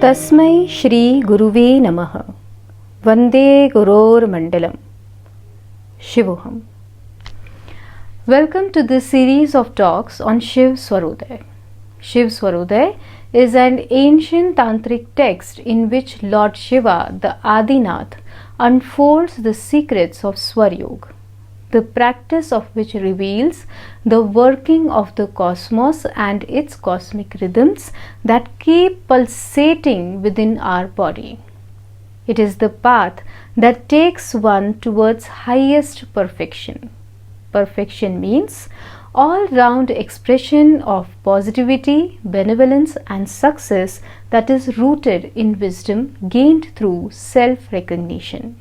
तस्मै श्री गुरुवे नमः। वंदे गुरोर मंडलम। Shivoham. Welcome to this series of talks on Shiva Swarodaya. Shiva Swarodaya is an ancient Tantric text in which Lord Shiva, the Adinath, unfolds the secrets of Swar Yog, the practice of which reveals the working of the cosmos and its cosmic rhythms that keep pulsating within our body. It is the path that takes one towards highest perfection. Perfection means all-round expression of positivity, benevolence and success that is rooted in wisdom gained through self-recognition.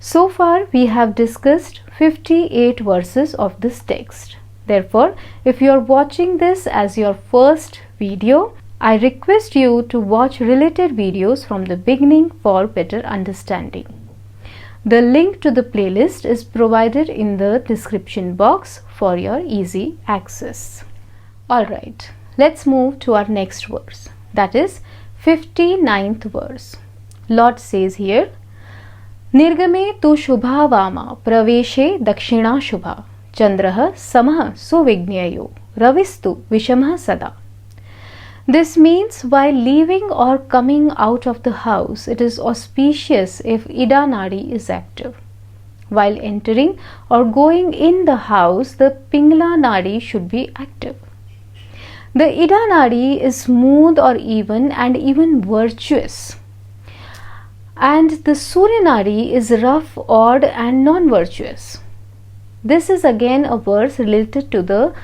So far we have discussed 58 verses of this text. Therefore, if you are watching this as your first video, I request you to watch related videos from the beginning for better understanding. The link to the playlist is provided in the description box for your easy access. Alright, let's move to our next verse, that is 59th verse. Lord says here, Nirgame tu shubha vama praveshe dakshina shubha chandraha samah suvignayo ravistu vishamah sada. This means while leaving or coming out of the house, it is auspicious if Ida Nadi is active. While entering or going in the house, the Pingala Nadi should be active. The Ida Nadi is smooth or even and even virtuous. And the Surya Nadi is rough, odd and non-virtuous. This is again a verse related to the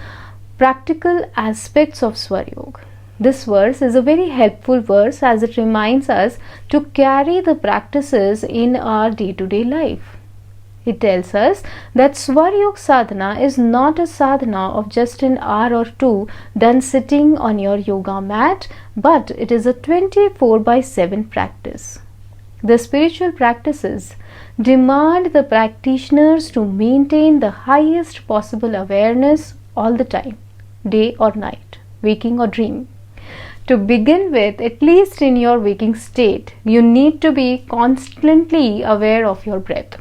practical aspects of Swar Yog. This verse is a very helpful verse as it reminds us to carry the practices in our day-to-day life. It tells us that Swar Yog sadhana is not a sadhana of just an hour or two done sitting on your yoga mat, but it is a 24/7 practice. The spiritual practices demand the practitioners to maintain the highest possible awareness all the time, day or night, waking or dream. To begin with, at least in your waking state, you need to be constantly aware of your breath.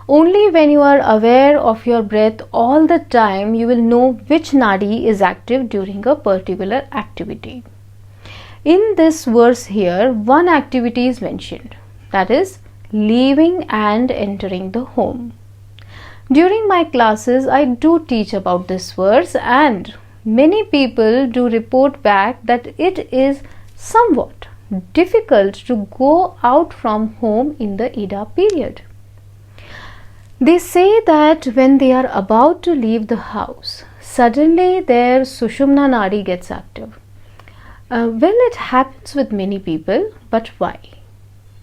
Only when you are aware of your breath all the time, you will know which nadi is active during a particular activity. In this verse here, one activity is mentioned, that is leaving and entering the home. During my classes, I do teach about this verse and many people do report back that it is somewhat difficult to go out from home in the Ida period. They say that when they are about to leave the house, suddenly their Sushumna Nadi gets active. Well, it happens with many people, but why?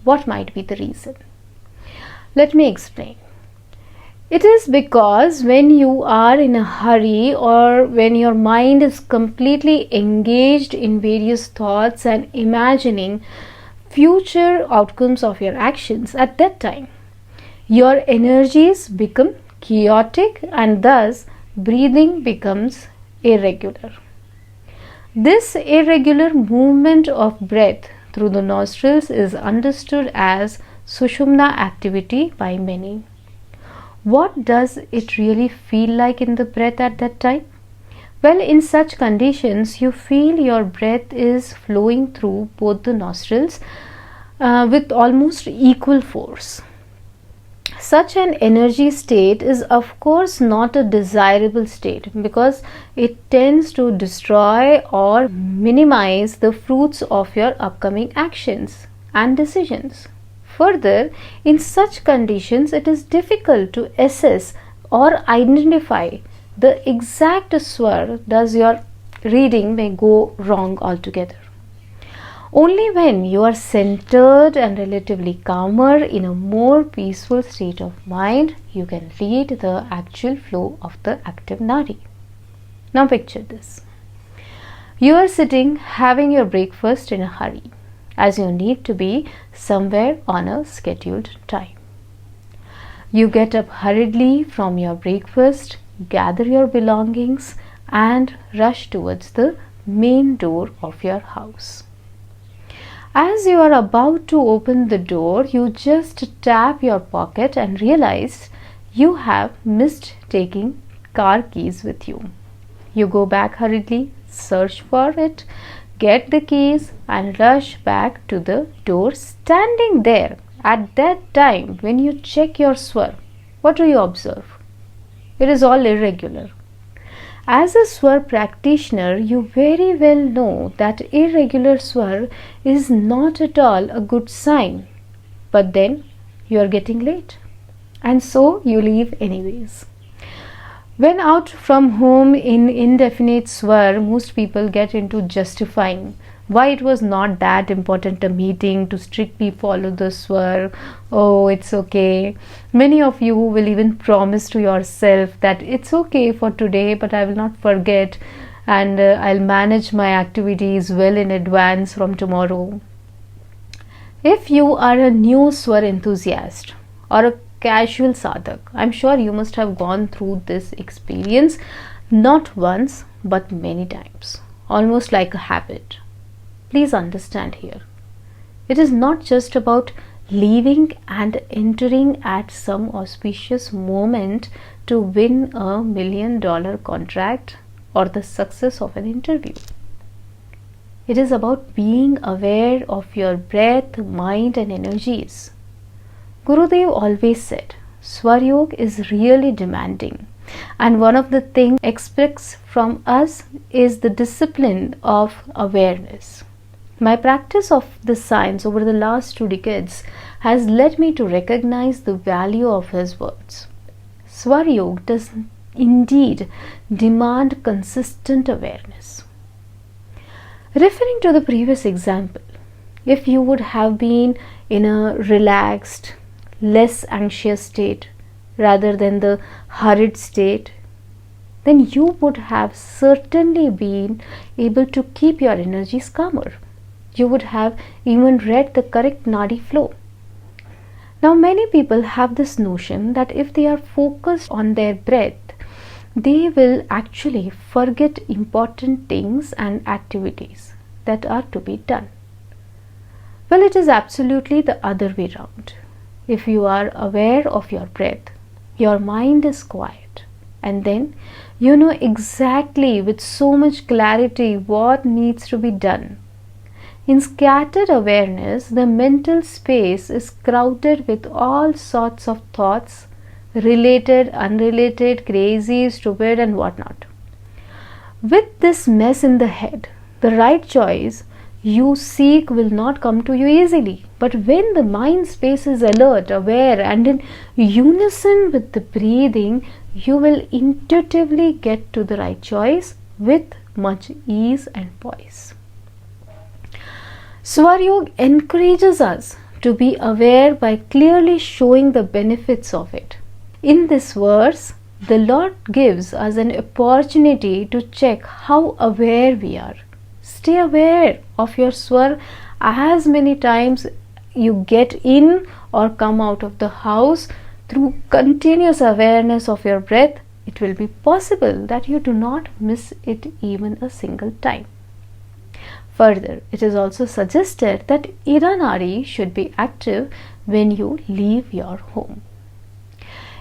What might be the reason? Let me explain. It is because when you are in a hurry or when your mind is completely engaged in various thoughts and imagining future outcomes of your actions at that time, your energies become chaotic and thus breathing becomes irregular. This irregular movement of breath through the nostrils is understood as Sushumna activity by many. What does it really feel like in the breath at that time? Well, in such conditions, you feel your breath is flowing through both the nostrils with almost equal force. Such an energy state is of course not a desirable state because it tends to destroy or minimize the fruits of your upcoming actions and decisions. Further, in such conditions, it is difficult to assess or identify the exact swar, thus your reading may go wrong altogether. Only when you are centered and relatively calmer in a more peaceful state of mind, you can read the actual flow of the active nadi. Now picture this. You are sitting having your breakfast in a hurry, as you need to be somewhere on a scheduled time. You get up hurriedly from your breakfast, gather your belongings and rush towards the main door of your house. As you are about to open the door, you just tap your pocket and realize you have missed taking car keys with you. You go back hurriedly, search for it, get the keys and rush back to the door. Standing there at that time when you check your swar, what do you observe? It is all irregular. As a swar practitioner, you very well know that irregular swar is not at all a good sign. But then you are getting late, and so you leave anyways. When out from home in indefinite swar, most people get into justifying why it was not that important a meeting to strictly follow the swar. Oh, it's okay. Many of you will even promise to yourself that it's okay for today, but I will not forget, and I'll manage my activities well in advance from tomorrow. If you are a new swar enthusiast or a casual sadhak, I'm sure you must have gone through this experience not once but many times, almost like a habit. Please understand here, it is not just about leaving and entering at some auspicious moment to win $1 million contract or the success of an interview. It is about being aware of your breath, mind and energies. Gurudev always said, Swar Yog is really demanding, and one of the things it expects from us is the discipline of awareness. My practice of this science over the last 2 decades has led me to recognize the value of his words. Swar Yog does indeed demand consistent awareness. Referring to the previous example, if you would have been in a relaxed, less anxious state rather than the hurried state, then you would have certainly been able to keep your energies calmer. You would have even read the correct nadi flow. Now, many people have this notion that if they are focused on their breath, they will actually forget important things and activities that are to be done. Well, it is absolutely the other way round. If you are aware of your breath, your mind is quiet, and then you know exactly with so much clarity what needs to be done. In scattered awareness, the mental space is crowded with all sorts of thoughts, related, unrelated, crazy, stupid and whatnot. With this mess in the head, the right choice you seek will not come to you easily. But when the mind space is alert, aware and in unison with the breathing, you will intuitively get to the right choice with much ease and poise. Swar Yog encourages us to be aware by clearly showing the benefits of it. In this verse, the Lord gives us an opportunity to check how aware we are. Stay aware of your swar as many times you get in or come out of the house. Through continuous awareness of your breath, it will be possible that you do not miss it even a single time. Further, it is also suggested that Ida Nadi should be active when you leave your home.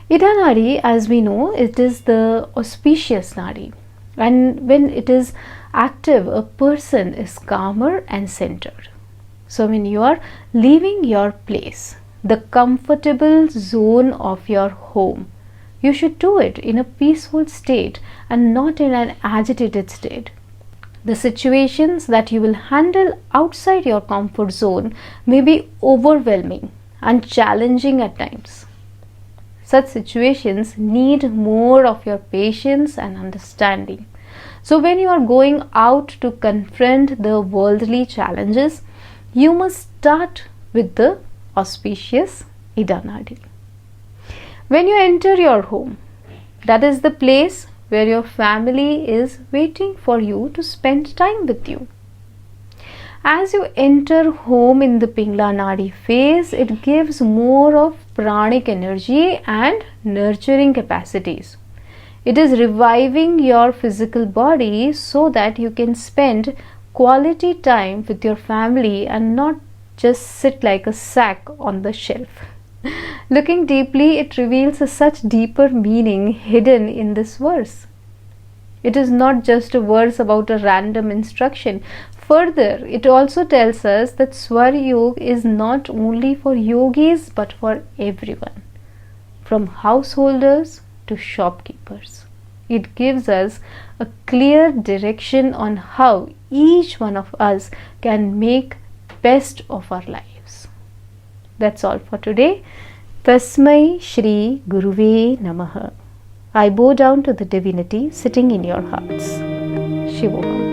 Ida Nadi, as we know, it is the auspicious Nadi, and when it is active, a person is calmer and centered. So when you are leaving your place, the comfortable zone of your home, you should do it in a peaceful state and not in an agitated state. The situations that you will handle outside your comfort zone may be overwhelming and challenging at times. Such situations need more of your patience and understanding. So when you are going out to confront the worldly challenges, you must start with the auspicious Ida Nadi. When you enter your home, that is the place where your family is waiting for you to spend time with you. As you enter home in the Pingla Nadi phase, it gives more of pranic energy and nurturing capacities. It is reviving your physical body so that you can spend quality time with your family and not just sit like a sack on the shelf. Looking deeply, it reveals such deeper meaning hidden in this verse. It is not just a verse about a random instruction. Further, it also tells us that Swar Yog is not only for yogis but for everyone, from householders to shopkeepers. It gives us a clear direction on how each one of us can make best of our lives. That's all for today. Tasmai Shri Guruve Namaha. I bow down to the divinity sitting in your hearts. Shivoham.